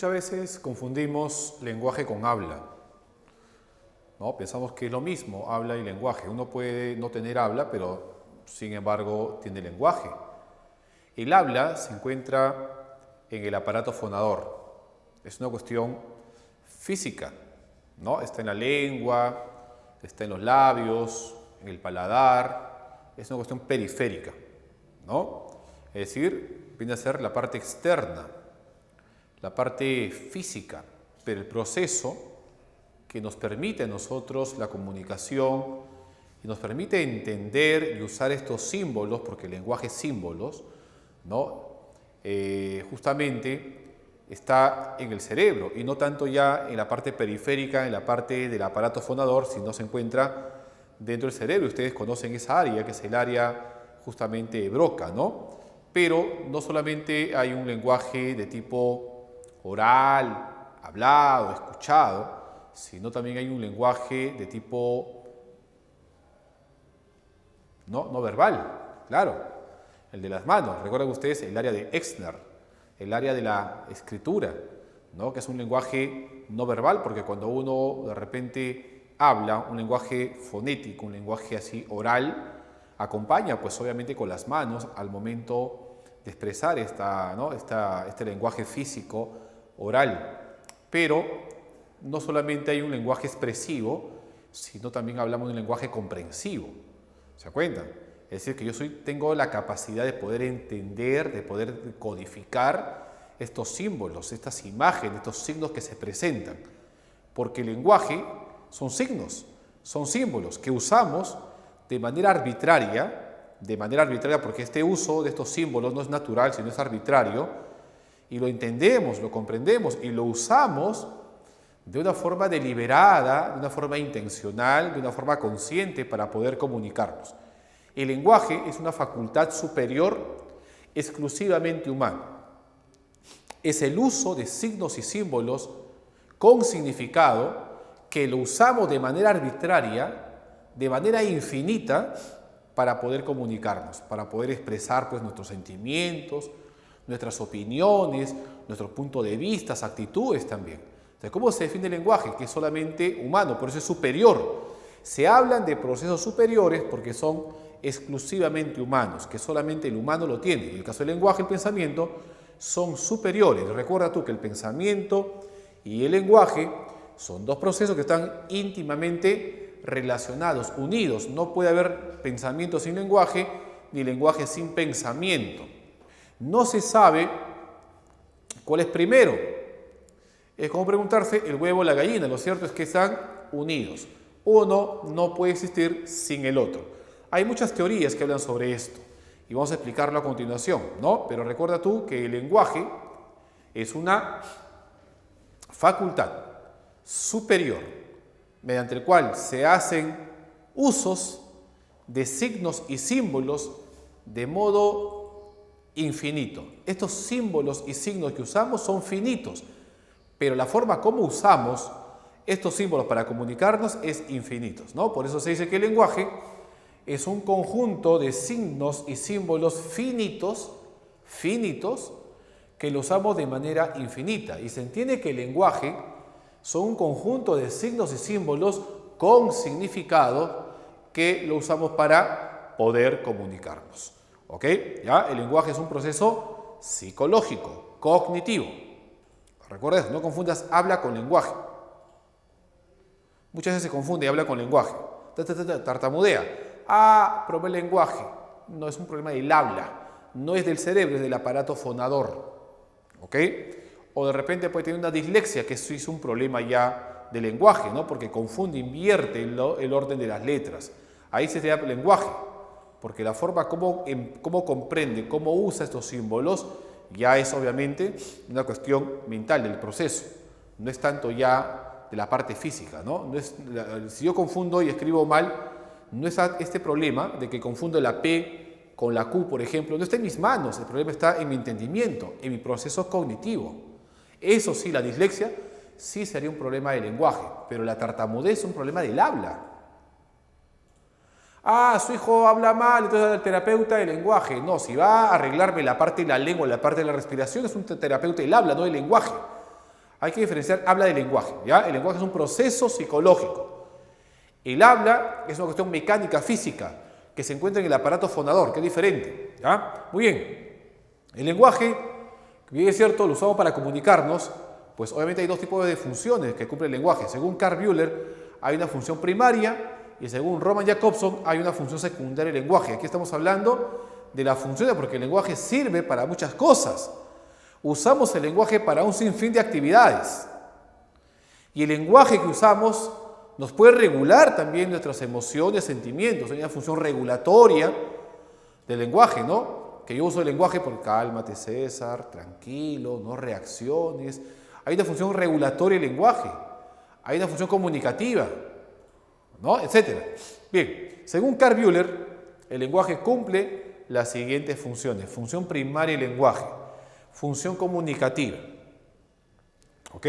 Muchas veces confundimos lenguaje con habla, ¿no? Pensamos que es lo mismo, habla y lenguaje. Uno puede no tener habla, pero sin embargo tiene lenguaje. El habla se encuentra en el aparato fonador. Es una cuestión física, ¿no? Está en la lengua, está en los labios, en el paladar. Es una cuestión periférica, ¿no? Es decir, viene a ser la parte externa, la parte física, pero el proceso que nos permite a nosotros la comunicación y nos permite entender y usar estos símbolos, porque el lenguaje es símbolos, ¿no? Justamente está en el cerebro y no tanto ya en la parte periférica, en la parte del aparato fonador, sino se encuentra dentro del cerebro. Ustedes conocen esa área, que es el área justamente de Broca, ¿no? Pero no solamente hay un lenguaje de tipo oral, hablado, escuchado, sino también hay un lenguaje de tipo no verbal, claro, el de las manos. Recuerden ustedes el área de Exner, el área de la escritura, ¿no? Que es un lenguaje no verbal, porque cuando uno de repente habla un lenguaje fonético, un lenguaje así oral, acompaña pues obviamente con las manos al momento de expresar este lenguaje físico oral. Pero no solamente hay un lenguaje expresivo, sino también hablamos de un lenguaje comprensivo. ¿Se cuentan? Es decir, que yo tengo la capacidad de poder entender, de poder codificar estos símbolos, estas imágenes, estos signos que se presentan. Porque el lenguaje son signos, son símbolos que usamos de manera arbitraria porque este uso de estos símbolos no es natural, sino es arbitrario, y lo entendemos, lo comprendemos y lo usamos de una forma deliberada, de una forma intencional, de una forma consciente para poder comunicarnos. El lenguaje es una facultad superior exclusivamente humana. Es el uso de signos y símbolos con significado que lo usamos de manera arbitraria, de manera infinita, para poder comunicarnos, para poder expresar pues, nuestros sentimientos, nuestras opiniones, nuestros puntos de vista, actitudes también. Entonces, ¿cómo se define el lenguaje? Que es solamente humano, por eso es superior. Se hablan de procesos superiores porque son exclusivamente humanos, que solamente el humano lo tiene. En el caso del lenguaje y el pensamiento son superiores. Recuerda tú que el pensamiento y el lenguaje son dos procesos que están íntimamente relacionados, unidos. No puede haber pensamiento sin lenguaje, ni lenguaje sin pensamiento. No se sabe cuál es primero. Es como preguntarse el huevo o la gallina. Lo cierto es que están unidos. Uno no puede existir sin el otro. Hay muchas teorías que hablan sobre esto y vamos a explicarlo a continuación, ¿no? Pero recuerda tú que el lenguaje es una facultad superior mediante el cual se hacen usos de signos y símbolos de modo infinito. Estos símbolos y signos que usamos son finitos, pero la forma como usamos estos símbolos para comunicarnos es infinito, ¿no? Por eso se dice que el lenguaje es un conjunto de signos y símbolos finitos, que lo usamos de manera infinita. Y se entiende que el lenguaje son un conjunto de signos y símbolos con significado que lo usamos para poder comunicarnos. ¿Ok? ¿Ya? El lenguaje es un proceso psicológico, cognitivo. Recuerda, no confundas habla con lenguaje. Muchas veces se confunde habla con lenguaje. Tartamudea. Problema del lenguaje. No es un problema del habla. No es del cerebro, es del aparato fonador. ¿Ok? O de repente puede tener una dislexia, que eso es un problema ya de lenguaje, ¿no? Porque confunde, invierte el orden de las letras. Ahí se da lenguaje, porque la forma como comprende, cómo usa estos símbolos, ya es obviamente una cuestión mental del proceso. No es tanto ya de la parte física, ¿no? Si yo confundo y escribo mal, no es este problema de que confundo la P con la Q, por ejemplo, no está en mis manos, el problema está en mi entendimiento, en mi proceso cognitivo. Eso sí, la dislexia sí sería un problema de lenguaje, pero la tartamudez es un problema del habla. Su hijo habla mal, entonces el terapeuta del lenguaje. No, si va a arreglarme la parte de la lengua, la parte de la respiración, es un terapeuta del habla, no del lenguaje. Hay que diferenciar habla del lenguaje, ¿ya? El lenguaje es un proceso psicológico. El habla es una cuestión mecánica, física, que se encuentra en el aparato fonador, que es diferente, ¿ya? Muy bien. El lenguaje, bien es cierto, lo usamos para comunicarnos, pues obviamente hay dos tipos de funciones que cumple el lenguaje. Según Carl Bühler, hay una función primaria y según Roman Jakobson, hay una función secundaria del lenguaje. Aquí estamos hablando de las funciones porque el lenguaje sirve para muchas cosas. Usamos el lenguaje para un sinfín de actividades. Y el lenguaje que usamos nos puede regular también nuestras emociones, sentimientos. Hay una función regulatoria del lenguaje, ¿no? Que yo uso el lenguaje por cálmate, César, tranquilo, no reacciones. Hay una función regulatoria del lenguaje. Hay una función comunicativa, ¿no? Etcétera. Bien, según Carl Bühler, el lenguaje cumple las siguientes funciones. Función primaria del lenguaje. Función comunicativa. ¿Ok?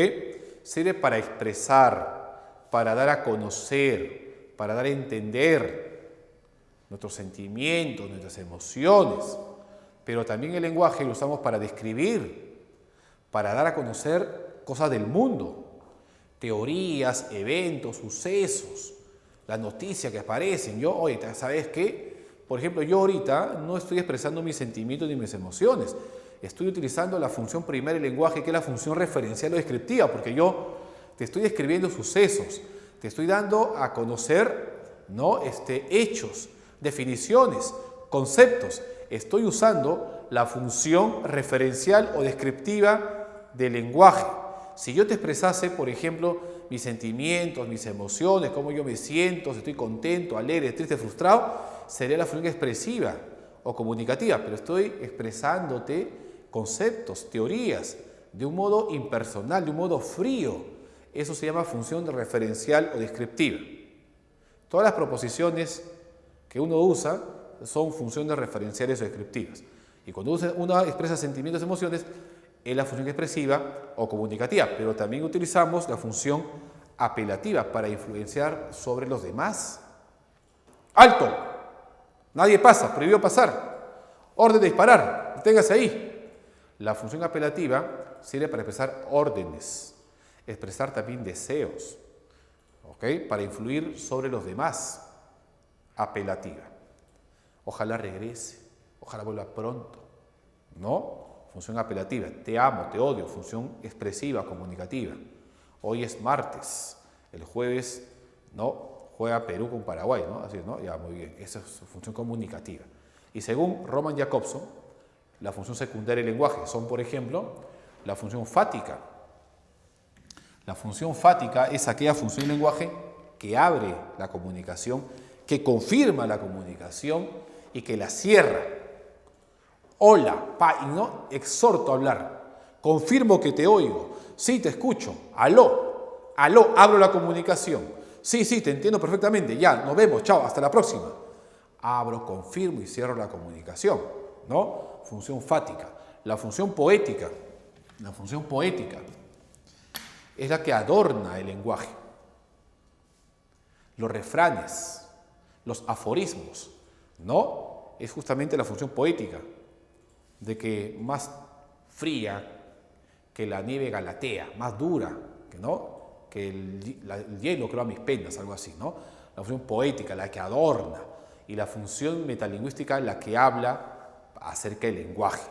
Sirve para expresar, para dar a conocer, para dar a entender nuestros sentimientos, nuestras emociones. Pero también el lenguaje lo usamos para describir, para dar a conocer cosas del mundo, teorías, eventos, sucesos, las noticias que aparecen. Yo, oye, ¿sabes qué? Por ejemplo, yo ahorita no estoy expresando mis sentimientos ni mis emociones. Estoy utilizando la función primaria del lenguaje, que es la función referencial o descriptiva, porque yo te estoy describiendo sucesos, te estoy dando a conocer, ¿no? Hechos, definiciones, conceptos. Estoy usando la función referencial o descriptiva del lenguaje. Si yo te expresase, por ejemplo, mis sentimientos, mis emociones, cómo yo me siento, si estoy contento, alegre, triste, frustrado, sería la función expresiva o comunicativa, pero estoy expresándote conceptos, teorías, de un modo impersonal, de un modo frío. Eso se llama función referencial o descriptiva. Todas las proposiciones que uno usa son funciones referenciales o descriptivas. Y cuando uno expresa sentimientos, emociones, es la función expresiva o comunicativa, pero también utilizamos la función apelativa para influenciar sobre los demás. ¡Alto! Nadie pasa, prohibido pasar. Orden de disparar, deténgase ahí. La función apelativa sirve para expresar órdenes, expresar también deseos, ¿ok? Para influir sobre los demás. Apelativa. Ojalá regrese, ojalá vuelva pronto, ¿no? Función apelativa. Te amo, te odio. Función expresiva, comunicativa. Hoy es martes, el jueves, ¿no? Juega Perú con Paraguay, ¿no? Así, ¿no? Ya, muy bien. Esa es su función comunicativa. Y según Roman Jakobson, la función secundaria del lenguaje son, por ejemplo, la función fática. La función fática es aquella función del lenguaje que abre la comunicación, que confirma la comunicación y que la cierra. Hola, y no exhorto a hablar. Confirmo que te oigo. Sí, te escucho. Aló, aló, abro la comunicación. Sí, te entiendo perfectamente. Ya, nos vemos. Chao, hasta la próxima. Abro, confirmo y cierro la comunicación, ¿no? Función fática. La función poética. La función poética es la que adorna el lenguaje. Los refranes, los aforismos, ¿no? Es justamente la función poética, de que más fría que la nieve galatea, más dura que, ¿no? que el hielo creo a mis penas, algo así, ¿no? La función poética, la que adorna, y la función metalingüística, la que habla acerca del lenguaje.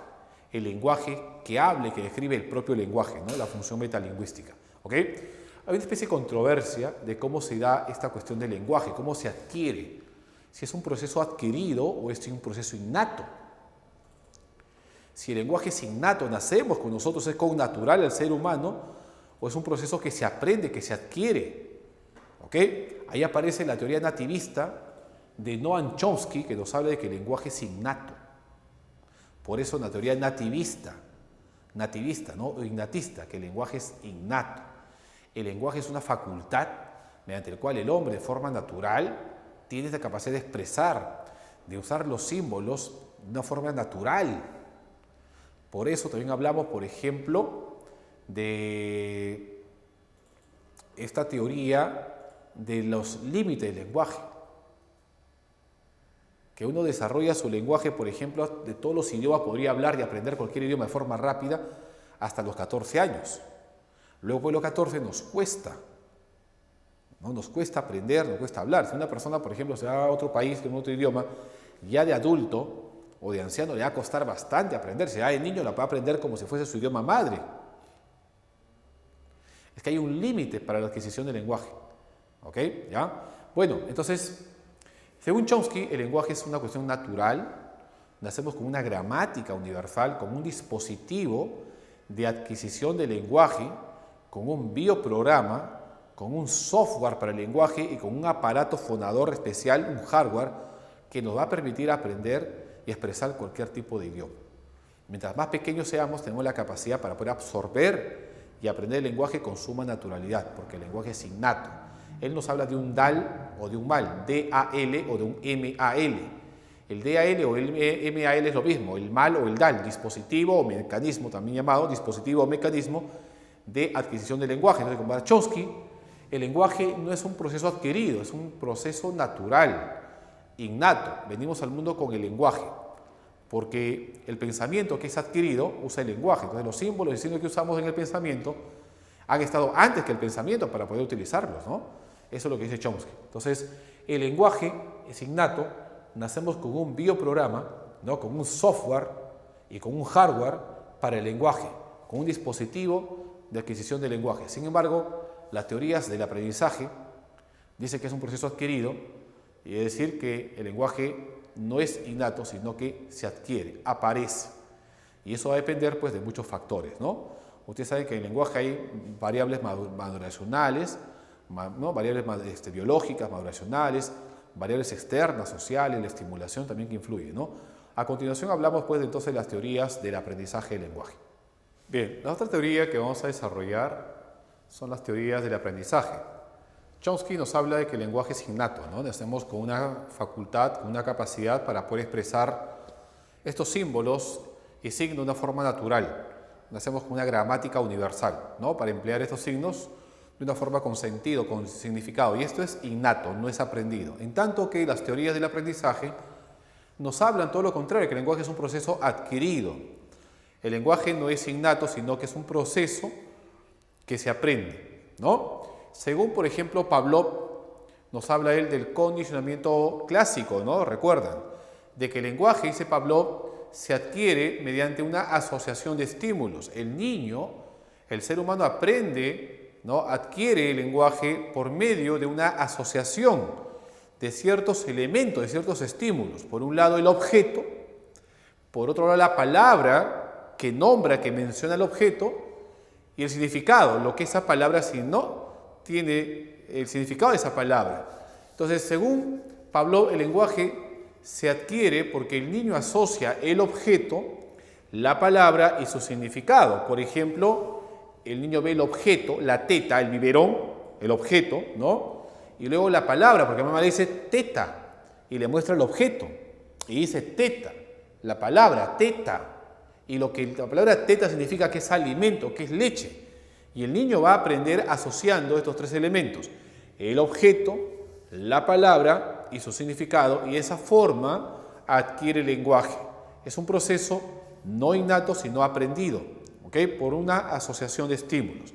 El lenguaje que habla y que describe el propio lenguaje, ¿no? La función metalingüística, ¿ok? Hay una especie de controversia de cómo se da esta cuestión del lenguaje, cómo se adquiere, si es un proceso adquirido o es un proceso innato. Si el lenguaje es innato, nacemos con nosotros, es connatural al ser humano, o es un proceso que se aprende, que se adquiere. ¿Ok? Ahí aparece la teoría nativista de Noam Chomsky, que nos habla de que el lenguaje es innato. Por eso la teoría nativista, ¿no? O innatista, que el lenguaje es innato. El lenguaje es una facultad mediante la cual el hombre de forma natural tiene esta capacidad de expresar, de usar los símbolos de una forma natural. Por eso también hablamos, por ejemplo, de esta teoría de los límites del lenguaje. Que uno desarrolla su lenguaje, por ejemplo, de todos los idiomas, podría hablar y aprender cualquier idioma de forma rápida hasta los 14 años. Luego, pueblo 14, nos cuesta, ¿no? Nos cuesta aprender, nos cuesta hablar. Si una persona, por ejemplo, se va a otro país con otro idioma, ya de adulto o de anciano le va a costar bastante aprender. Si va de niño, la va a aprender como si fuese su idioma madre. Es que hay un límite para la adquisición del lenguaje. ¿Ok? ¿Ya? Bueno, entonces, según Chomsky, el lenguaje es una cuestión natural. Nacemos con una gramática universal, con un dispositivo de adquisición del lenguaje, con un bioprograma, con un software para el lenguaje y con un aparato fonador especial, un hardware, que nos va a permitir aprender y expresar cualquier tipo de idioma. Mientras más pequeños seamos, tenemos la capacidad para poder absorber y aprender el lenguaje con suma naturalidad, porque el lenguaje es innato. Él nos habla de un DAL o de un MAL, D-A-L o de un M-A-L. El DAL o el MAL es lo mismo, el MAL o el DAL, dispositivo o mecanismo, también llamado dispositivo o mecanismo de adquisición del lenguaje. Entonces, como para Chomsky, el lenguaje no es un proceso adquirido, es un proceso natural, innato. Venimos al mundo con el lenguaje, porque el pensamiento que es adquirido usa el lenguaje. Entonces, los símbolos y signos que usamos en el pensamiento han estado antes que el pensamiento para poder utilizarlos, ¿no? Eso es lo que dice Chomsky. Entonces, el lenguaje es innato, nacemos con un bioprograma, ¿no? Con un software y con un hardware para el lenguaje, con un dispositivo de adquisición del lenguaje. Sin embargo, las teorías del aprendizaje dicen que es un proceso adquirido, y es decir, que el lenguaje no es innato, sino que se adquiere, aparece. Y eso va a depender, pues, de muchos factores, ¿no? Ustedes saben que en el lenguaje hay variables maduracionales, ¿no? Variables biológicas, maduracionales, variables externas, sociales, la estimulación también que influye, ¿no? A continuación hablamos, pues, entonces de las teorías del aprendizaje del lenguaje. Bien, la otra teoría que vamos a desarrollar son las teorías del aprendizaje. Chomsky nos habla de que el lenguaje es innato, ¿no? Nacemos con una facultad, con una capacidad para poder expresar estos símbolos y signos de una forma natural. Nacemos con una gramática universal, ¿no? Para emplear estos signos de una forma con sentido, con significado. Y esto es innato, no es aprendido. En tanto que las teorías del aprendizaje nos hablan todo lo contrario, que el lenguaje es un proceso adquirido. El lenguaje no es innato, sino que es un proceso que se aprende, ¿no? Según, por ejemplo, Pavlov, nos habla él del condicionamiento clásico, ¿no? Recuerdan, de que el lenguaje, dice Pavlov, se adquiere mediante una asociación de estímulos. El niño, el ser humano aprende, ¿no? Adquiere el lenguaje por medio de una asociación de ciertos elementos, de ciertos estímulos. Por un lado el objeto, por otro lado la palabra que nombra, que menciona el objeto, y el significado, lo que esa palabra, si no tiene el significado de esa palabra. Entonces, según Pavlov, el lenguaje se adquiere porque el niño asocia el objeto, la palabra y su significado. Por ejemplo, el niño ve el objeto, la teta, el biberón, el objeto, ¿no? Y luego la palabra, porque mamá le dice teta y le muestra el objeto y dice teta, la palabra teta. Y lo que la palabra teta significa que es alimento, que es leche. Y el niño va a aprender asociando estos tres elementos, el objeto, la palabra y su significado, y de esa forma adquiere el lenguaje. Es un proceso no innato, sino aprendido, ¿ok? Por una asociación de estímulos.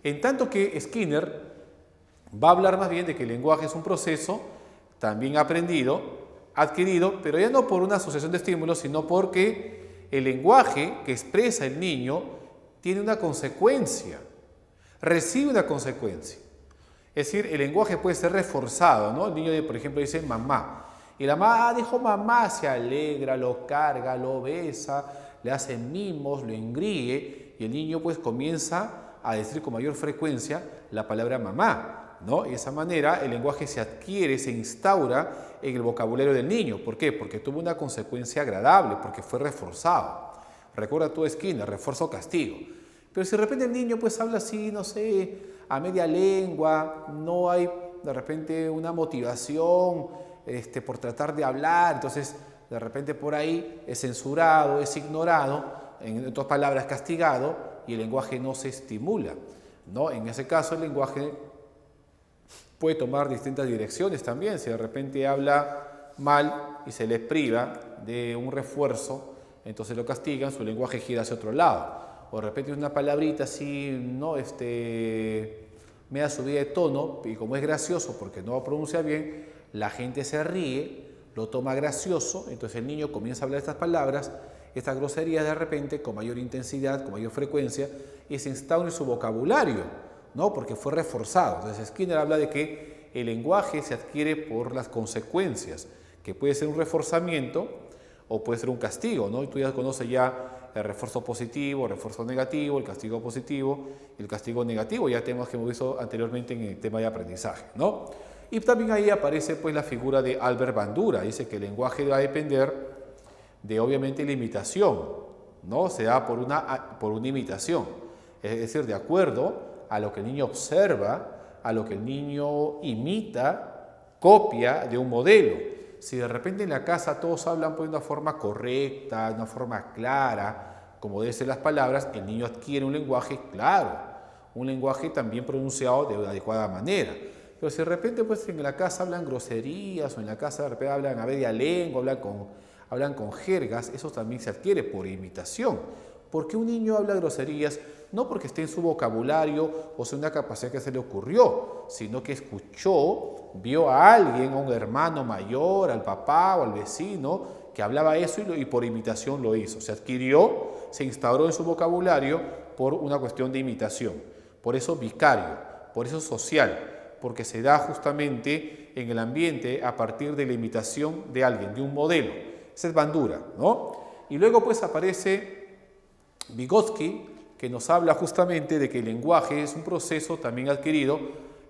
En tanto que Skinner va a hablar más bien de que el lenguaje es un proceso también aprendido, adquirido, pero ya no por una asociación de estímulos, sino porque el lenguaje que expresa el niño tiene una consecuencia, recibe una consecuencia. Es decir, el lenguaje puede ser reforzado, ¿no? El niño, por ejemplo, dice mamá, y la mamá dijo mamá, se alegra, lo carga, lo besa, le hace mimos, lo engríe, y el niño pues comienza a decir con mayor frecuencia la palabra mamá, ¿no? Y de esa manera el lenguaje se adquiere, se instaura en el vocabulario del niño. ¿Por qué? Porque tuvo una consecuencia agradable, porque fue reforzado. Recuerda tú, Skinner, refuerzo-castigo. Pero si de repente el niño pues habla así, no sé, a media lengua, no hay de repente una motivación por tratar de hablar, entonces de repente por ahí es censurado, es ignorado, en otras palabras castigado, y el lenguaje no se estimula, ¿no? En ese caso el lenguaje puede tomar distintas direcciones también. Si de repente habla mal y se le priva de un refuerzo, entonces lo castigan, su lenguaje gira hacia otro lado. o de repente una palabrita así, ¿no? Media subida de tono, y como es gracioso porque no lo pronuncia bien, la gente se ríe, lo toma gracioso, entonces el niño comienza a hablar estas palabras, estas groserías de repente con mayor intensidad, con mayor frecuencia, y se instaura en su vocabulario, ¿no? Porque fue reforzado. Entonces Skinner habla de que el lenguaje se adquiere por las consecuencias, que puede ser un reforzamiento o puede ser un castigo, ¿no? Y tú ya conoces ya el refuerzo positivo, el refuerzo negativo, el castigo positivo y el castigo negativo, ya temas que hemos visto anteriormente en el tema de aprendizaje, ¿no? Y también ahí aparece pues la figura de Albert Bandura, dice que el lenguaje va a depender de obviamente la imitación, ¿no? Se da por una imitación, es decir, de acuerdo a lo que el niño observa, a lo que el niño imita, copia de un modelo. Si de repente en la casa todos hablan pues, de una forma correcta, de una forma clara, como deben ser las palabras, el niño adquiere un lenguaje claro, un lenguaje también pronunciado de una adecuada manera. Pero si de repente pues, en la casa hablan groserías o en la casa de repente hablan a media lengua, hablan con jergas, eso también se adquiere por imitación. ¿Por qué un niño habla groserías? No porque esté en su vocabulario o sea una capacidad que se le ocurrió, sino que escuchó, vio a alguien, a un hermano mayor, al papá o al vecino, que hablaba eso y por imitación lo hizo. Se adquirió, se instauró en su vocabulario por una cuestión de imitación. Por eso vicario, por eso social, porque se da justamente en el ambiente a partir de la imitación de alguien, de un modelo. Esa es Bandura, ¿no? Y luego pues aparece Vygotsky, que nos habla justamente de que el lenguaje es un proceso también adquirido,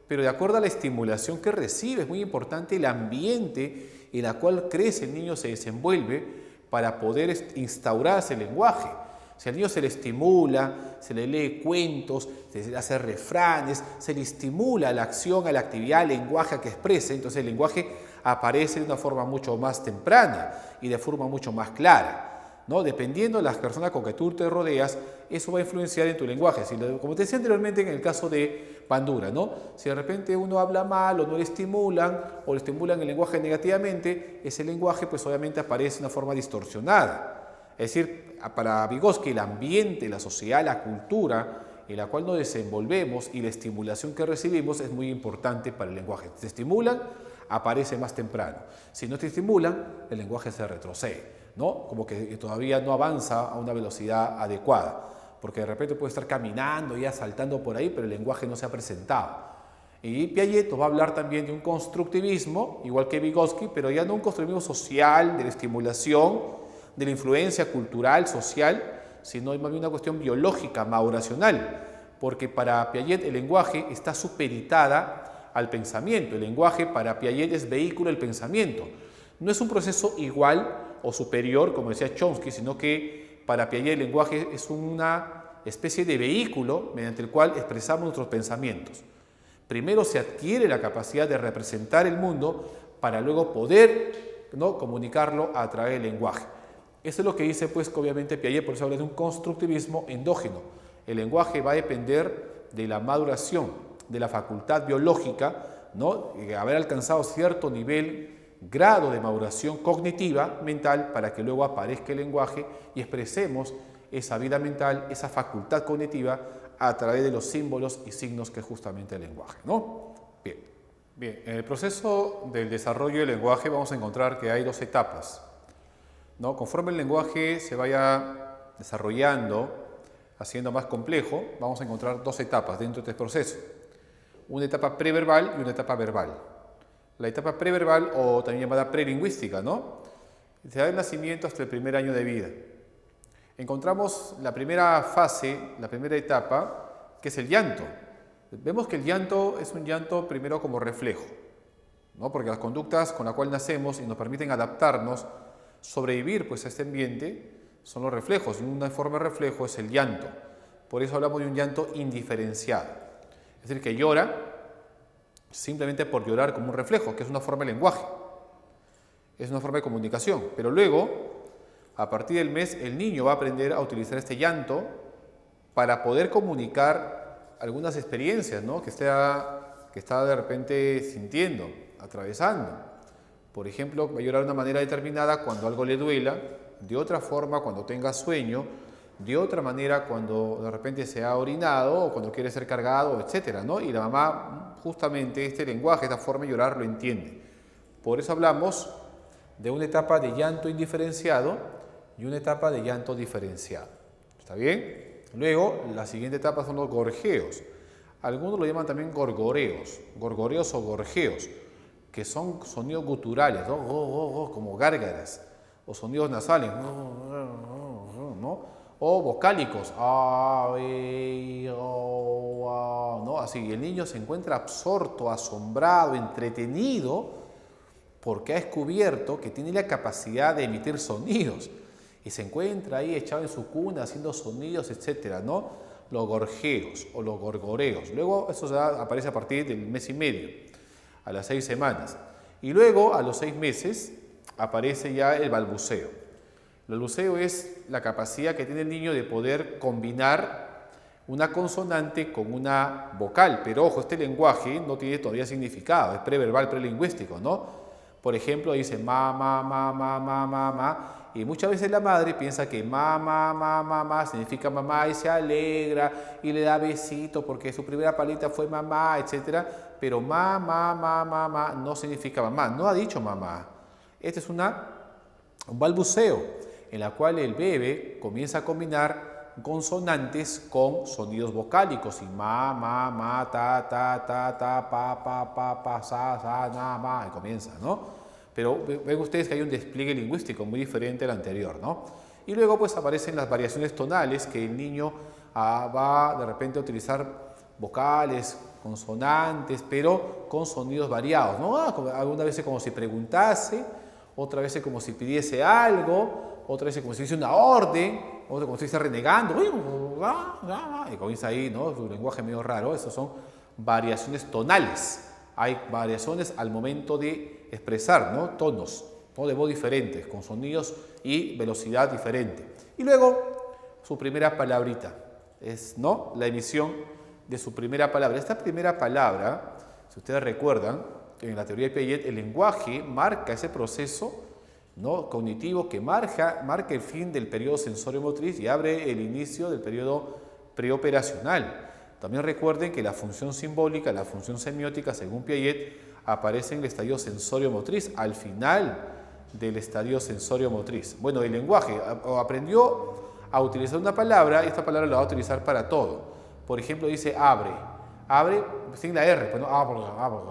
pero de acuerdo a la estimulación que recibe, es muy importante el ambiente en el cual crece el niño, se desenvuelve para poder instaurarse el lenguaje. Si al niño se le estimula, se le lee cuentos, se le hace refranes, se le estimula la acción, a la actividad, al lenguaje a que exprese, entonces el lenguaje aparece de una forma mucho más temprana y de forma mucho más clara, ¿no? Dependiendo de las personas con que tú te rodeas, eso va a influenciar en tu lenguaje. Como te decía anteriormente en el caso de Bandura, ¿no? Si de repente uno habla mal o no le estimulan o le estimulan el lenguaje negativamente, ese lenguaje pues obviamente aparece de una forma distorsionada. Es decir, para Vygotsky el ambiente, la sociedad, la cultura en la cual nos desenvolvemos y la estimulación que recibimos es muy importante para el lenguaje. Si te estimulan, aparece más temprano. Si no te estimulan, el lenguaje se retrocede, ¿no? Como que todavía no avanza a una velocidad adecuada, porque de repente puede estar caminando y saltando por ahí, pero el lenguaje no se ha presentado. Y Piaget va a hablar también de un constructivismo, igual que Vygotsky, pero ya no un constructivismo social, de la estimulación, de la influencia cultural, social, sino más bien una cuestión biológica, maduracional, porque para Piaget el lenguaje está supeditada al pensamiento. El lenguaje para Piaget es vehículo del pensamiento. No es un proceso igual o superior, como decía Chomsky, sino que para Piaget el lenguaje es una especie de vehículo mediante el cual expresamos nuestros pensamientos. Primero se adquiere la capacidad de representar el mundo para luego poder, ¿no?, comunicarlo a través del lenguaje. Eso es lo que dice, pues, que obviamente Piaget, por eso habla de un constructivismo endógeno. El lenguaje va a depender de la maduración, de la facultad biológica, ¿no?, de haber alcanzado cierto nivel, grado de maduración cognitiva, mental, para que luego aparezca el lenguaje y expresemos esa vida mental, esa facultad cognitiva a través de los símbolos y signos que es justamente el lenguaje, ¿no? Bien, en el proceso del desarrollo del lenguaje vamos a encontrar que hay dos etapas, ¿no? Conforme el lenguaje se vaya desarrollando, haciendo más complejo, vamos a encontrar dos etapas dentro de este proceso. Una etapa preverbal y una etapa verbal. La etapa preverbal, o también llamada prelingüística, ¿no?, se da el nacimiento hasta el primer año de vida. Encontramos la primera fase, la primera etapa, que es el llanto. Vemos que el llanto es un llanto primero como reflejo, ¿no?, porque las conductas con las cuales nacemos y nos permiten adaptarnos, sobrevivir pues, a este ambiente, son los reflejos. Y una forma de reflejo es el llanto. Por eso hablamos de un llanto indiferenciado. Es decir, que llora simplemente por llorar como un reflejo, que es una forma de lenguaje, es una forma de comunicación. Pero luego, a partir del mes, el niño va a aprender a utilizar este llanto para poder comunicar algunas experiencias, ¿no?, que está de repente sintiendo, atravesando. Por ejemplo, va a llorar de una manera determinada cuando algo le duela, de otra forma cuando tenga sueño, de otra manera cuando de repente se ha orinado o cuando quiere ser cargado, etcétera, ¿no? Y la mamá justamente este lenguaje, esta forma de llorar lo entiende. Por eso hablamos de una etapa de llanto indiferenciado y una etapa de llanto diferenciado. ¿Está bien? Luego, la siguiente etapa son los gorjeos. Algunos lo llaman también gorgoreos o gorjeos, que son sonidos guturales, ¿no? Como gárgaras, o sonidos nasales, ¿no? O vocálicos, ¿no? Así, el niño se encuentra absorto, asombrado, entretenido, porque ha descubierto que tiene la capacidad de emitir sonidos y se encuentra ahí echado en su cuna haciendo sonidos, etcétera, ¿no? Los gorjeos o los gorgoreos. Luego eso aparece a partir del mes y medio, a las 6 semanas. Y luego a los 6 meses aparece ya el balbuceo. El balbuceo es la capacidad que tiene el niño de poder combinar una consonante con una vocal. Pero ojo, este lenguaje no tiene todavía significado, es preverbal, prelingüístico, ¿no? Por ejemplo, dice ma, y muchas veces la madre piensa que ma significa mamá y se alegra y le da besito porque su primera palita fue mamá, etc. Pero ma no significa mamá, no ha dicho mamá. Este es un balbuceo en la cual el bebé comienza a combinar consonantes con sonidos vocálicos y ma, ta, pa, sa, na, ma, y comienza, ¿no? Pero ven ustedes que hay un despliegue lingüístico muy diferente al anterior, ¿no? Y luego pues aparecen las variaciones tonales que el niño va de repente a utilizar vocales, consonantes, pero con sonidos variados, ¿no? Algunas veces como si preguntase, otra vez como si pidiese algo, otra vez como si dice una orden, otra como si dice renegando, y comienza ahí, ¿no? Su lenguaje medio raro. Esas son variaciones tonales. Hay variaciones al momento de expresar, ¿no? Tonos, ¿no? De voz diferentes, con sonidos y velocidad diferente. Y luego su primera palabrita, ¿no? La emisión de su primera palabra. Esta primera palabra, si ustedes recuerdan, en la teoría de Piaget, el lenguaje marca ese proceso, ¿no? Cognitivo que marca el fin del periodo sensorio-motriz y abre el inicio del periodo preoperacional. También recuerden que la función simbólica, la función semiótica, según Piaget, aparece en el estadio sensorio-motriz, al final del estadio sensorio-motriz. Bueno, el lenguaje aprendió a utilizar una palabra y esta palabra la va a utilizar para todo. Por ejemplo, dice abre sin la R, pues no, abre,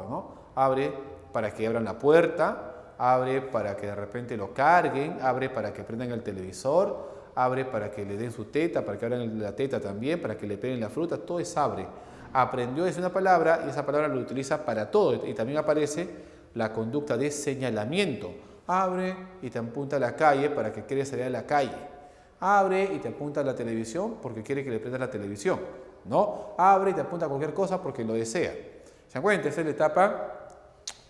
¿no? Abre para que abran la puerta, abre para que de repente lo carguen, abre para que prendan el televisor, abre para que le den su teta, para que abran la teta también, para que le peguen la fruta, todo es abre. Aprendió es una palabra y esa palabra lo utiliza para todo y también aparece la conducta de señalamiento. Abre y te apunta a la calle para que quiere salir a la calle. Abre y te apunta a la televisión porque quiere que le prendas la televisión, ¿no? Abre y te apunta a cualquier cosa porque lo desea. ¿Se dan cuenta? Esa es la etapa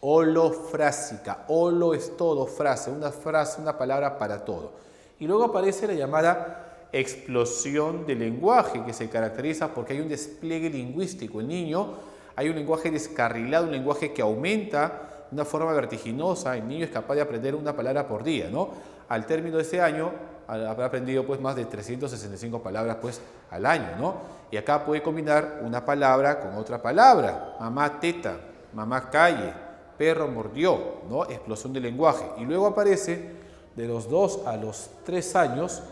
holofrásica. Holo es todo, frase, una palabra para todo. Y luego aparece la llamada explosión del lenguaje, que se caracteriza porque hay un despliegue lingüístico. El niño, hay un lenguaje descarrilado, un lenguaje que aumenta de una forma vertiginosa. El niño es capaz de aprender una palabra por día, ¿no? Al término de este año, habrá aprendido pues más de 365 palabras pues al año, ¿no? Y acá puede combinar una palabra con otra palabra. Mamá teta, mamá calle, perro mordió, ¿no? Explosión del lenguaje. Y luego aparece de los 2 a los 3 años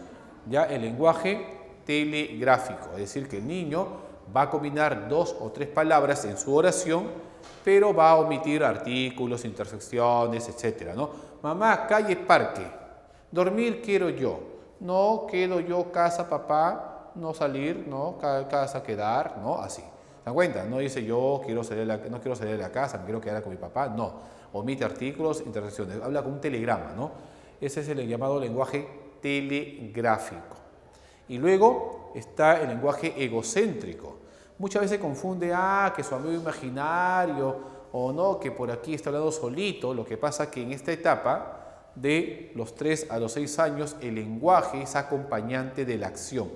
ya el lenguaje telegráfico, es decir, que el niño va a combinar 2 o 3 palabras en su oración, pero va a omitir artículos, intersecciones, etcétera, ¿no? Mamá, calle, parque. Dormir quiero yo. No quedo yo, casa, papá. No salir, no, casa, quedar, no, así. ¿Se dan cuenta? No dice yo no quiero salir de la casa, me quiero quedar con mi papá. No, omite artículos, intersecciones. Habla con un telegrama, ¿no? Ese es el llamado lenguaje telegráfico. Y luego está el lenguaje egocéntrico. Muchas veces confunde, que su amigo imaginario, o no, que por aquí está hablando solito. Lo que pasa es que en esta etapa, de los 3 a los 6 años, el lenguaje es acompañante de la acción.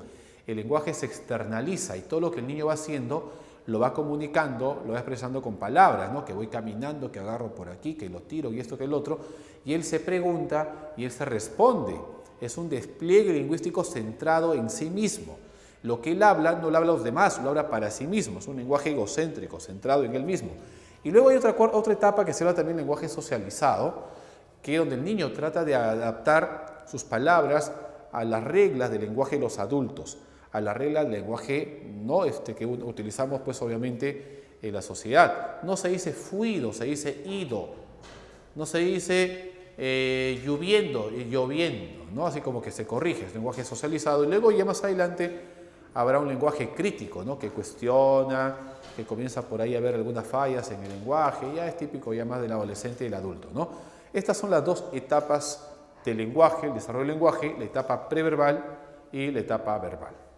El lenguaje se externaliza y todo lo que el niño va haciendo lo va comunicando, lo va expresando con palabras, ¿no? Que voy caminando, que agarro por aquí, que lo tiro y esto que el otro, y él se pregunta y él se responde. es un despliegue lingüístico centrado en sí mismo. Lo que él habla no lo habla a los demás, lo habla para sí mismo. Es un lenguaje egocéntrico, centrado en él mismo. Y luego hay otra etapa que se llama también lenguaje socializado, que es donde el niño trata de adaptar sus palabras a las reglas del lenguaje de los adultos, a las reglas del lenguaje ¿no? que utilizamos pues obviamente en la sociedad. No se dice fuido, se dice ido. No se dice lloviendo, ¿no? Así como que se corrige, es lenguaje socializado. Y luego ya más adelante habrá un lenguaje crítico, ¿no? Que cuestiona, que comienza por ahí a ver algunas fallas en el lenguaje, ya es típico ya más del adolescente y del adulto, ¿no? Estas son las dos etapas del lenguaje, el desarrollo del lenguaje, la etapa preverbal y la etapa verbal.